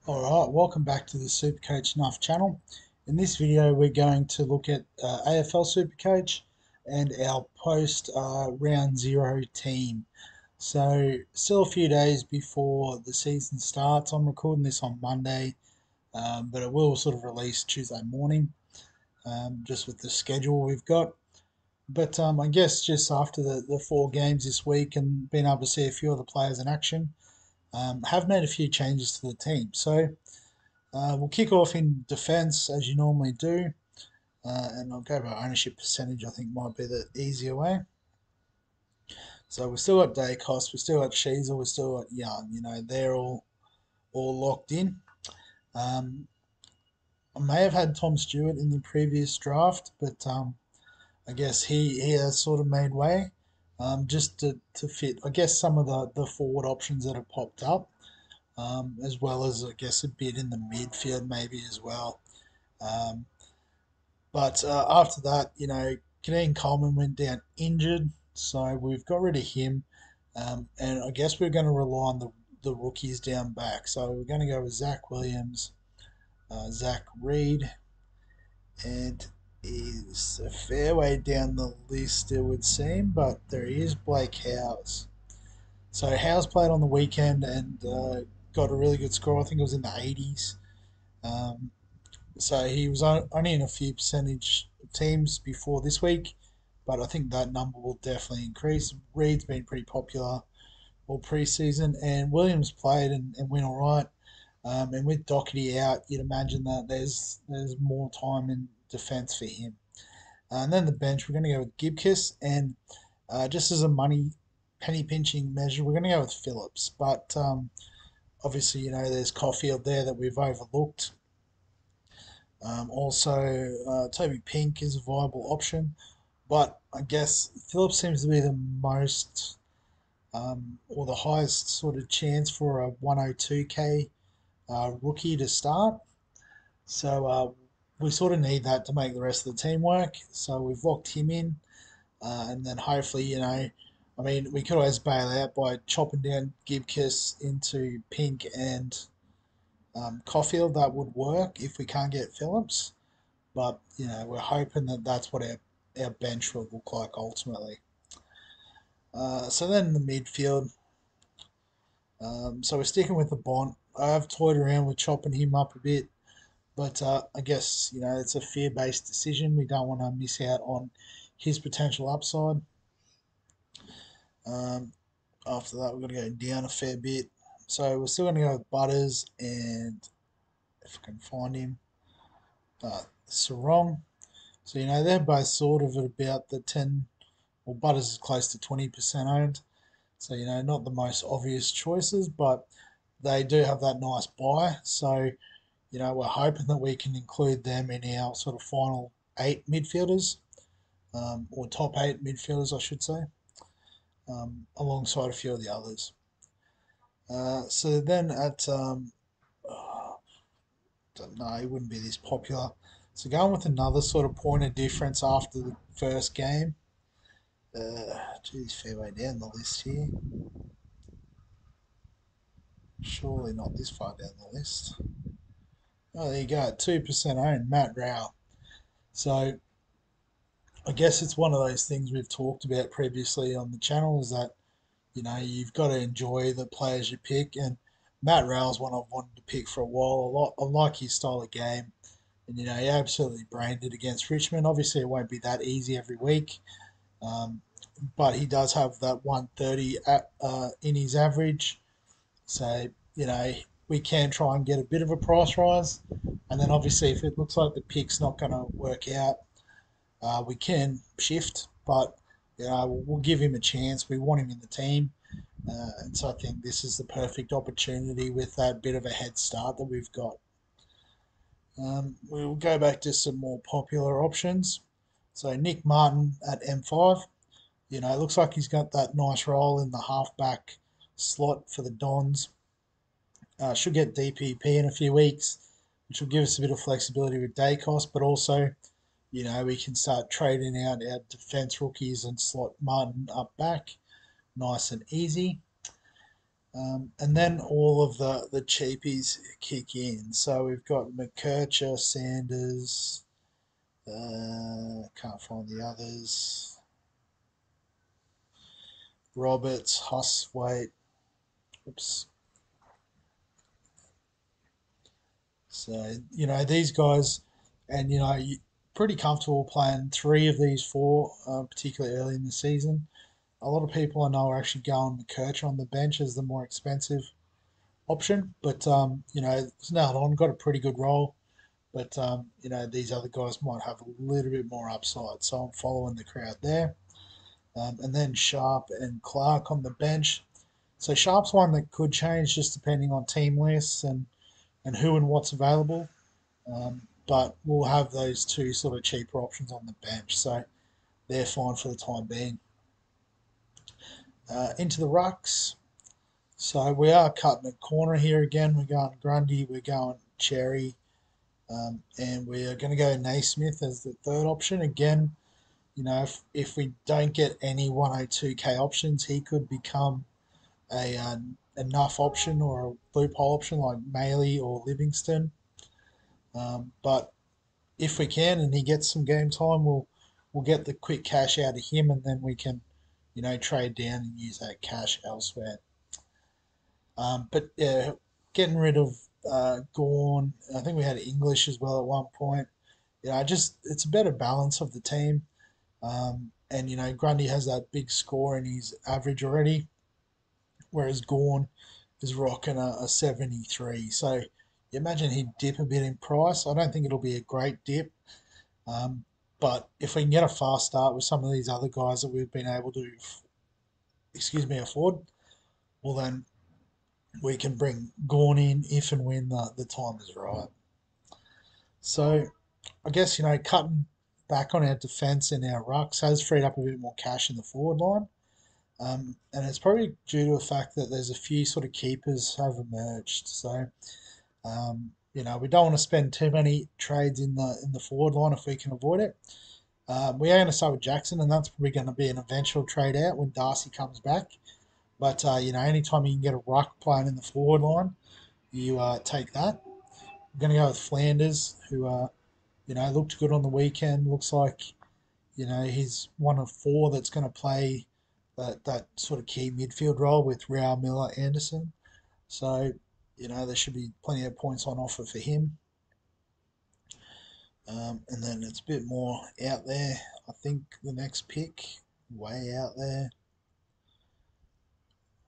Alright, welcome back to the SuperCoach Nuff channel. In this video we're going to look at AFL SuperCoach and our post round 0 team. So still a few days before the season starts. I'm recording this on Monday, but it will sort of release Tuesday morning, just with the schedule we've got. But I guess just after the 4 games this week and being able to see a few of the players in action, have made a few changes to the team. So we'll kick off in defence as you normally do, and I'll go by ownership percentage. I think might be the easier way. So we've still got Dacos, we've still got Sheezel, we've still got Young. You know, they're all locked in. I may have had Tom Stewart in the previous draft, but I guess he has sort of made way, just to fit, I guess, some of the forward options that have popped up, as well as, I guess, a bit in the midfield maybe as well. But after that, you know, Kadeem Coleman went down injured, so we've got rid of him. And I guess we're going to rely on the rookies down back. So we're going to go with Zach Williams, Zach Reed, and is a fair way down the list, it would seem, but there is Blake Howes. So Howes played on the weekend and got a really good score. I think it was in the 80s. So he was only in a few percentage teams before this week, but I think that number will definitely increase. Reed's been pretty popular all preseason, and Williams played and went all right. And with Doherty out, you'd imagine that there's more time in defence for him. And then the bench, we're going to go with Gibkiss, and just as a penny pinching measure, we're going to go with Phillips. But obviously, you know, there's Caulfield there that we've overlooked. Also, Toby Pink is a viable option, but I guess Phillips seems to be the most or the highest sort of chance for a 102k rookie to start. So we sort of need that to make the rest of the team work. So we've locked him in, and then hopefully, you know, I mean, we could always bail out by chopping down Gibkiss into Pink and Caulfield. That would work if we can't get Phillips. But, you know, we're hoping that that's what our bench will look like ultimately. So then in the midfield, so we're sticking with the Bont. I have toyed around with chopping him up a bit, but I guess, you know, it's a fear-based decision. We don't want to miss out on his potential upside. After that, we're going to go down a fair bit. So we're still going to go with Butters and, if I can find him, Sarong. So, you know, they're both sort of at about the 10, well, Butters is close to 20% owned. So, you know, not the most obvious choices, but they do have that nice buy. So, you know, we're hoping that we can include them in our sort of final 8 midfielders, or top 8 midfielders, I should say, alongside a few of the others. So then at, don't know, he wouldn't be this popular. So going with another sort of point of difference after the first game. Geez, fair way down the list here. Surely not this far down the list. Oh, there you go, 2% owned, Matt Rowell. So I guess it's one of those things we've talked about previously on the channel, is that, you know, you've got to enjoy the players you pick, and Matt Rowell's one I've wanted to pick for a while. I like his style of game, and, you know, he absolutely brained it against Richmond. Obviously, it won't be that easy every week, but he does have that 130 in his average. So, you know, we can try and get a bit of a price rise. And then obviously if it looks like the pick's not going to work out, we can shift. But, you know, we'll give him a chance. We want him in the team. And so I think this is the perfect opportunity with that bit of a head start that we've got. We'll go back to some more popular options. So Nick Martin at M5. You know, it looks like he's got that nice role in the halfback slot for the Dons. Should get DPP in a few weeks, which will give us a bit of flexibility with day cost, but also, we can start trading out our defence rookies and slot Martin up back, nice and easy. And then all of the cheapies kick in. So we've got McKercher, Sanders, can't find the others. Roberts, Huswaite. Oops. So, these guys, and, you pretty comfortable playing three of these four, particularly early in the season. A lot of people I know are actually going McKercher on the bench as the more expensive option, but, Snell got a pretty good role. But, these other guys might have a little bit more upside. So I'm following the crowd there. And then Sharp and Clark on the bench. So Sharp's one that could change just depending on team lists and who and what's available. But we'll have those two sort of cheaper options on the bench. So they're fine for the time being. Into the rucks. So we are cutting a corner here again. We're going Grundy, we're going Cherry, and we're going to go Naismith as the third option. Again, if we don't get any 102k options, he could become a enough option or a loophole option like Maley or Livingston. But if we can and he gets some game time, we'll get the quick cash out of him, and then we can, trade down and use that cash elsewhere. But yeah, getting rid of Gorn. I think we had English as well at one point. Just it's a better balance of the team. And Grundy has that big score in his average already, whereas Gorn is rocking a 73. So you imagine he'd dip a bit in price. I don't think it'll be a great dip, but if we can get a fast start with some of these other guys that we've been able to, afford, well then we can bring Gorn in if and when the time is right. So I guess cutting back on our defence and our rucks has freed up a bit more cash in the forward line. And it's probably due to the fact that there's a few sort of keepers have emerged. So we don't want to spend too many trades in the forward line if we can avoid it. We are going to start with Jackson, and that's probably going to be an eventual trade out when Darcy comes back. But anytime you can get a ruck playing in the forward line, you take that. We're going to go with Flanders, who looked good on the weekend. Looks like he's one of four that's going to play that sort of key midfield role with Rao, Miller, Anderson. So, there should be plenty of points on offer for him. And then it's a bit more out there. I think the next pick, way out there.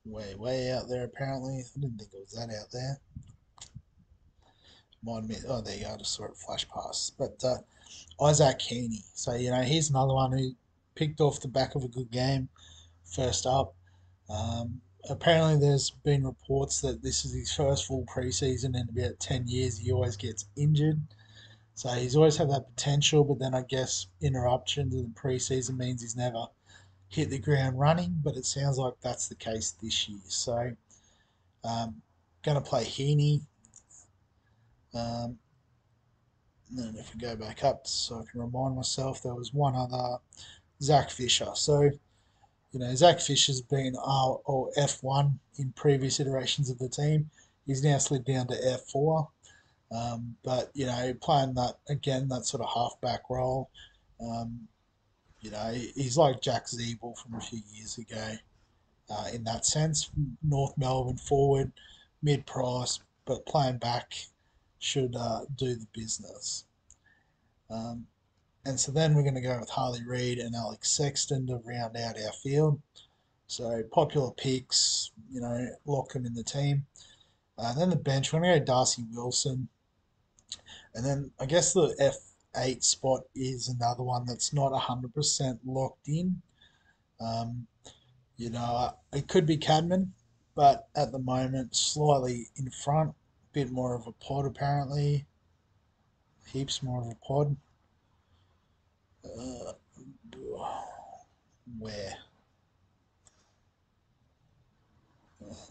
Way out there, apparently. I didn't think it was that out there. Might admit, oh, there you go. I just saw it flash past. But Isaac Heaney. So, he's another one who picked off the back of a good game first up. Apparently, there's been reports that this is his first full preseason in about 10 years. He always gets injured. So he's always had that potential, but then I guess interruptions in the preseason means he's never hit the ground running. But it sounds like that's the case this year. So, going to play Heaney. And then if we go back up so I can remind myself, there was one other, Zach Fisher. So, Zach Fisher's been R or F1 in previous iterations of the team. He's now slid down to F4. But, playing that, again, that sort of halfback role, um, he's like Jack Zeeble from a few years ago in that sense. North Melbourne forward, mid price, but playing back should do the business. Um, and so then we're going to go with Harley Reid and Alex Sexton to round out our field. So popular picks, lock them in the team. Then the bench, we're going to go Darcy Wilson. And then I guess the F8 spot is another one that's not 100% locked in. Um, it could be Cadman, but at the moment, slightly in front, bit more of a pod apparently. Heaps more of a pod. Uh, where?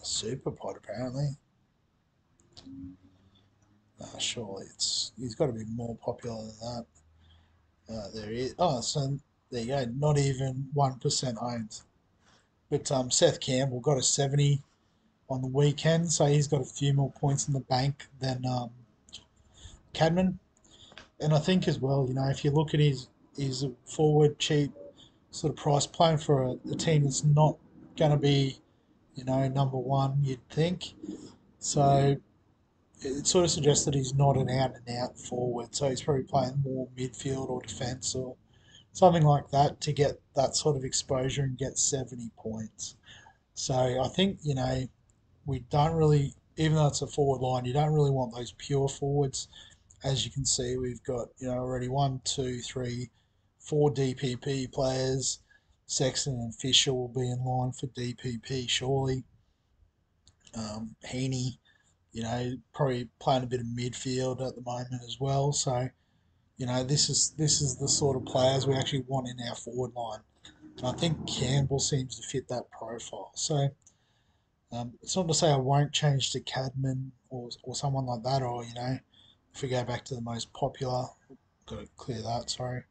Super pod apparently. Surely he's got to be more popular than that. There he is. Oh, so there you go. Not even 1% owned. But Seth Campbell got a 70 on the weekend, so he's got a few more points in the bank than Cadman. And I think as well, if you look at his forward cheap sort of price playing for a team that's not going to be, number one, you'd think. So it sort of suggests that he's not an out and out forward. So he's probably playing more midfield or defence or something like that to get that sort of exposure and get 70 points. So I think, we don't really, even though it's a forward line, you don't really want those pure forwards. As you can see, we've got, already one, two, three, four DPP players. Sexton and Fisher will be in line for DPP, surely. Heaney, probably playing a bit of midfield at the moment as well. So, this is the sort of players we actually want in our forward line. And I think Campbell seems to fit that profile. So, it's not to say I won't change to Cadman or someone like that, or, if we go back to the most popular, got to clear that, sorry.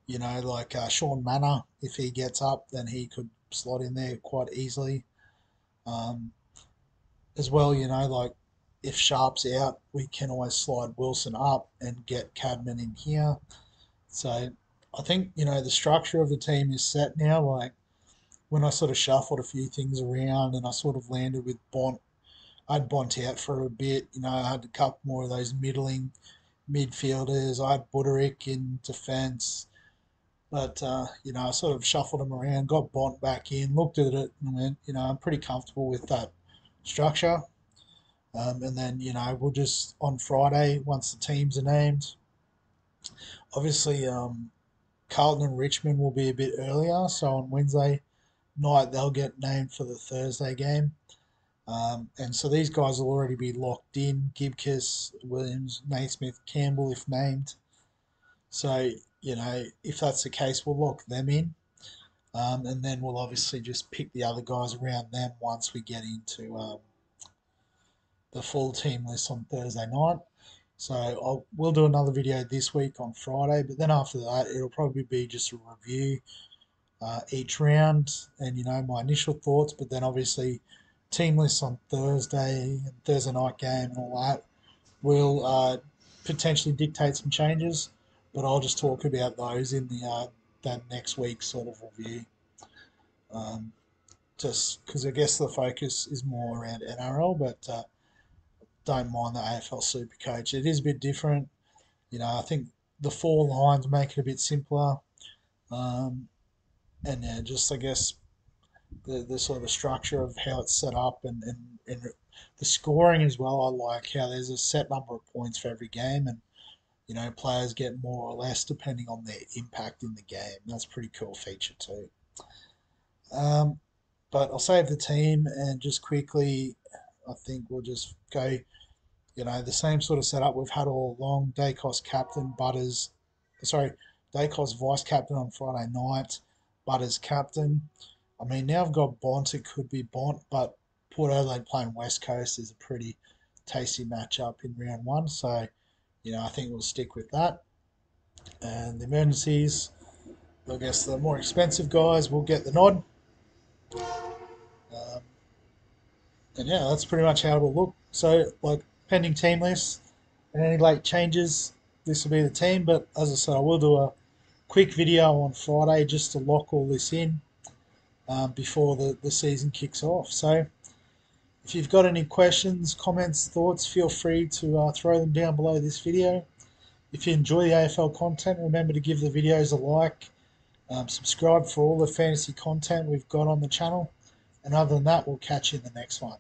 Like Sean Manor, if he gets up, then he could slot in there quite easily. Um, as well, like if Sharp's out, we can always slide Wilson up and get Cadman in here. So I think, the structure of the team is set now. Like when I sort of shuffled a few things around and I sort of landed with Bont, I had Bont out for a bit. I had a couple more of those middling midfielders. I had Buderick in defence. But, I sort of shuffled them around, got Bont back in, looked at it and went, I'm pretty comfortable with that structure. And then, we'll just, on Friday, once the teams are named, obviously Carlton and Richmond will be a bit earlier. So on Wednesday night, they'll get named for the Thursday game. And so these guys will already be locked in. Gibkiss, Williams, Naismith, Campbell, if named. So, if that's the case, we'll lock them in. And then we'll obviously just pick the other guys around them once we get into the full team list on Thursday night. So we'll do another video this week on Friday, but then after that, it'll probably be just a review each round and, my initial thoughts, but then obviously team lists on Thursday and Thursday night game and all that will potentially dictate some changes, but I'll just talk about those in the that next week sort of review. Um, just because I guess the focus is more around NRL, but don't mind the AFL SuperCoach. It is a bit different. I think the four lines make it a bit simpler. Um, and yeah, just I guess the sort of structure of how it's set up and the scoring as well. I like how there's a set number of points for every game, and players get more or less depending on their impact in the game. That's a pretty cool feature too. Um, but I'll save the team and just quickly, I think we'll just go, the same sort of setup we've had all along. Dacos captain, Dacos vice captain on Friday night, Butters captain. I mean, now I've got Bont, it could be Bont, but Port Adelaide playing West Coast is a pretty tasty matchup in round one. So, I think we'll stick with that. And the emergencies, I guess the more expensive guys will get the nod. Um, and yeah, that's pretty much how it'll look. So, like, pending team lists and any late changes, this will be the team. But as I said, I will do a quick video on Friday just to lock all this in before the season kicks off. So, if you've got any questions, comments, thoughts, feel free to throw them down below this video. If you enjoy the AFL content, remember to give the videos a like, subscribe for all the fantasy content we've got on the channel. And other than that, we'll catch you in the next one.